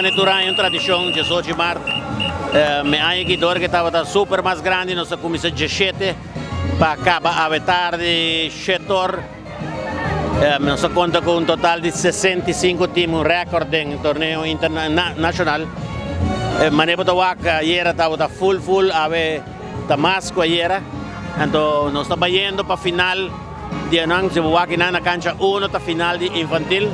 maneturan yung tradisyon, 18 de março. Me aí que dor que estava super mais grande, nós começamos 17 para acabar a tarde 7 horas. Nós conta com um total de 65 times, um recorde em torneio internacional. Maneira da waka, era estava full, ave tamasco era. Então nós estamos indo para a final de anang, se waka na cancha 1 ta final de infantil.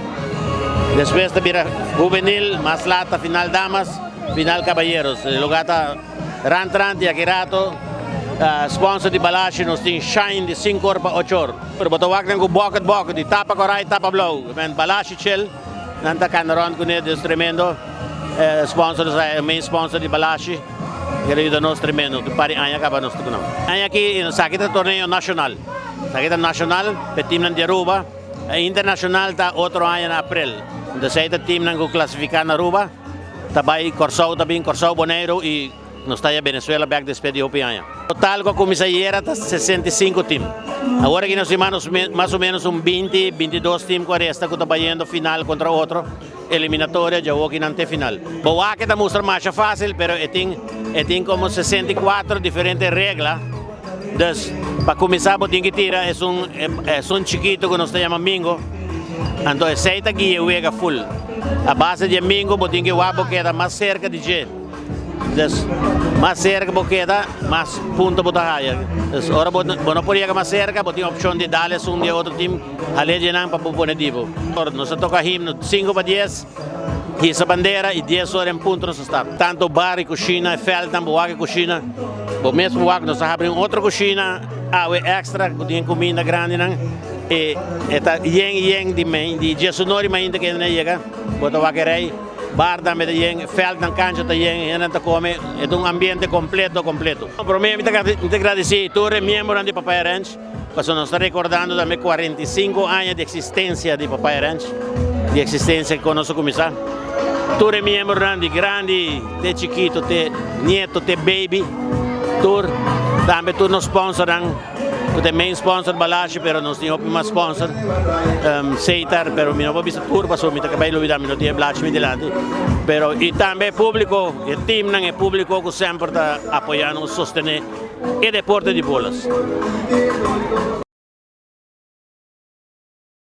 Depois vira juvenil, mais lá ta final damas, final caballeros. Lugar tá rantrante aqui rato. Sponsor di Balashi nos tem shine de 5 horas para 8 horas. Pero boto wak nang bucket di tapa korai tapa blow. Men Balashi chill nanta kanaron ko ne des tremendo. Sponsor sa main sponsor di Balashi. Querido nos tremendo. Tu pari anya ka ba nos tukuno. Anya ki sakita torneo nacional. Sakita nacional pe team nan di Aruba. Internacional ta otro anya na April. Da sa ita team nan ko clasificar na Aruba. Tabay Corsao Boneiro e nos está a Venezuela back despedi opianha. Total com a comissária está 65 times. Agora que nós temos mais ou menos 20, 22 times que resta que está batendo final contra outro, eliminatória, já vou que não tem final. Boa que está mostrando mais fácil, mas tem como 64 diferentes regras. Então, para começar, tem que tirar, é um chiquito que nós chamamos mingo. Então, esse aqui é o full. A base de mingo, tem que o queda mais cerca de gente. Mais cerca queda, mais ponto botar raia. Ora não podia mais cerca, tem a opção de dar um de outro time, além de não para pôr tipo. Nós toca himno 5 para 10, essa bandeira e 10 horas em ponto nós está. Tanto bar e cozinha, fel, tanto boa e cozinha. O mesmo boa nós abrimos outra cozinha, água extra, tem comida grande não. E está yen de Jesus mas ainda que não chega, botar o querer. Bar também tem, feld na cancha tem, e não come, é um ambiente completo. Para mim, muito agradecer a todos os membros de Papaya Ranch, porque nós estamos recordando também 45 anos de existência de Papaya Ranch, de existência que nós começamos. Todos os membros de grande, de chiquito, de nieto, de baby, todos nos sponsoram. O main sponsor Balashi, pero nós temos mais sponsor, Seitar, pero não vou visto tour, passou me acabei de olvidar, não tinha Balashi me delante. Pero e também público, o time não é público que sempre está apoiando, sostener o deporte de bolas.